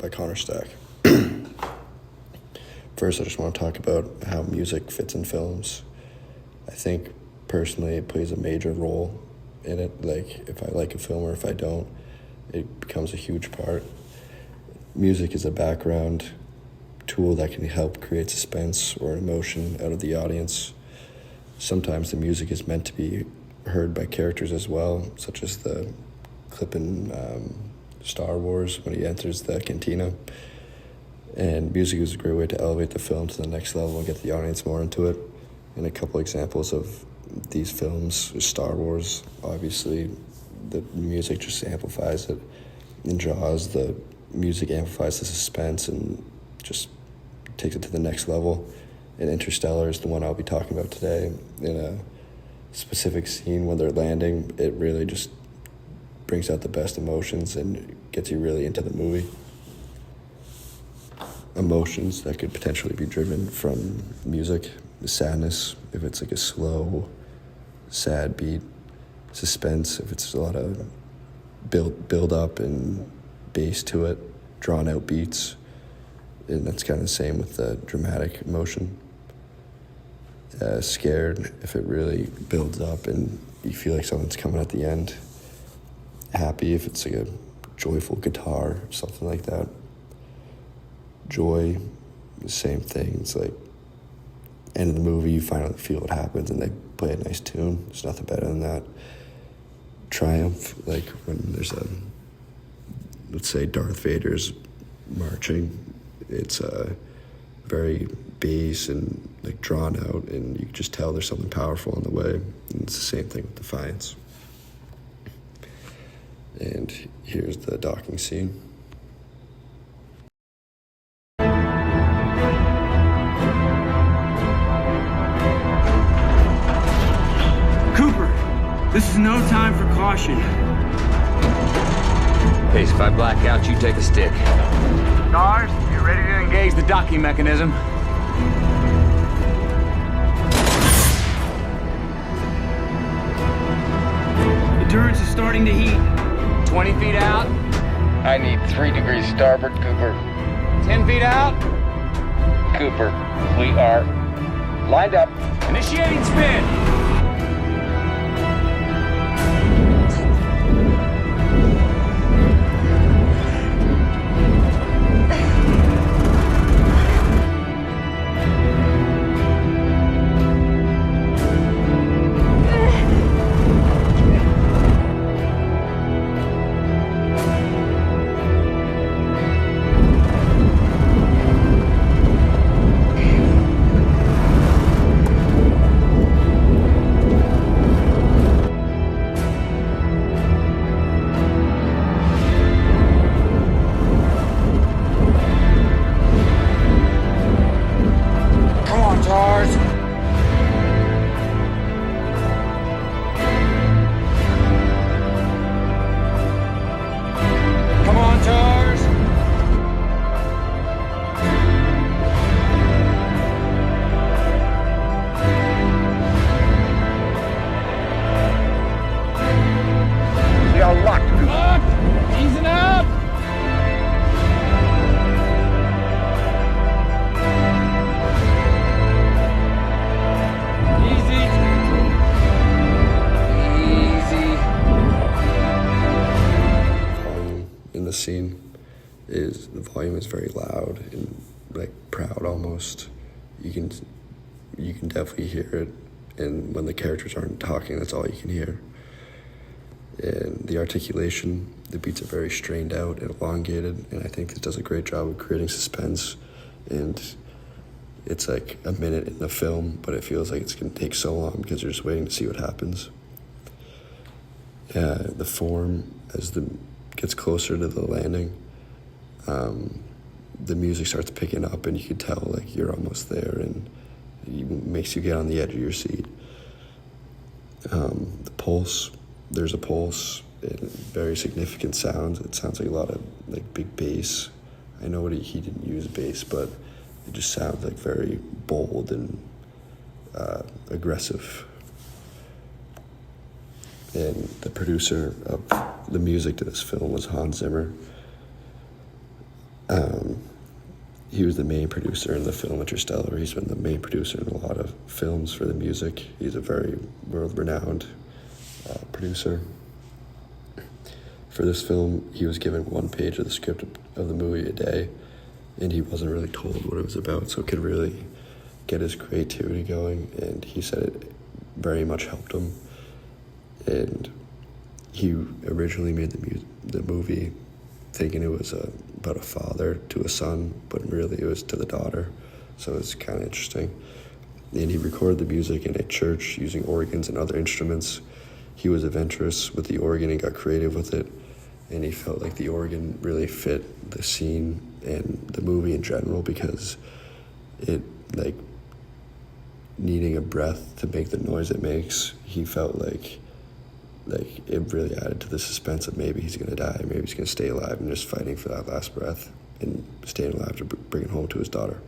by Connor Stack. First, I just want to talk about how music fits in films. I think, personally, it plays a major role in it. Like, if I like a film or if I don't, it becomes a huge part. Music is a background tool that can help create suspense or emotion out of the audience. Sometimes the music is meant to be heard by characters as well, such as the clip in Star Wars when he enters the cantina. And music is a great way to elevate the film to the next level and get the audience more into it. And a couple examples of these films is Star Wars. Obviously, the music just amplifies it. In Jaws, the music amplifies the suspense and just takes it to the next level. And Interstellar is the one I'll be talking about today. In a specific scene when they're landing, it really just brings out the best emotions and gets you really into the movie. Emotions that could potentially be driven from music: sadness, if it's like a slow, sad beat; suspense, if it's a lot of build up and bass to it, drawn out beats. And that's kind of the same with the dramatic emotion. Scared, if it really builds up and you feel like something's coming at the end. Happy, if it's like a joyful guitar, something like that. Joy, the same thing. It's like end of the movie, you finally feel what happens and they play a nice tune. There's nothing better than that. Triumph, like when there's let's say Darth Vader's marching. It's very bass and like drawn out, and you can just tell there's something powerful on the way. And it's the same thing with Defiance. And here's the docking scene. Cooper, this is no time for caution. Pace, if I black out, you take a stick. Stars, you ready to engage the docking mechanism? Endurance is starting to heat. 20 feet out. I need 3 degrees starboard, Cooper. 10 feet out. Cooper, we are lined up. Initiating spin. Scene is the volume is very loud and like proud almost. You can definitely hear it, and when the characters aren't talking, that's all you can hear. And the articulation, the beats are very strained out and elongated, and I think this does a great job of creating suspense. And it's like a minute in the film, but it feels like it's going to take so long because you're just waiting to see what happens. The form, as the gets closer to the landing, the music starts picking up, and you can tell like you're almost there, and it makes you get on the edge of your seat. The pulse, there's a pulse, and very significant sounds. It sounds like a lot of like big bass. I know he didn't use bass, but it just sounds like very bold and aggressive. And the producer of the music to this film was Hans Zimmer. He was the main producer in the film Interstellar. He's been the main producer in a lot of films for the music. He's a very world-renowned producer. For this film, he was given 1 page of the script of the movie a day, and he wasn't really told what it was about, so it could really get his creativity going, and he said it very much helped him. And he originally made the movie thinking it was about a father to a son, but really it was to the daughter, so it's kind of interesting. And he recorded the music in a church using organs and other instruments. He was adventurous with the organ and got creative with it, and he felt like the organ really fit the scene and the movie in general because it, like, needing a breath to make the noise it makes, he felt like it really added to the suspense of maybe he's going to die, maybe he's going to stay alive, and just fighting for that last breath and staying alive to bring it home to his daughter.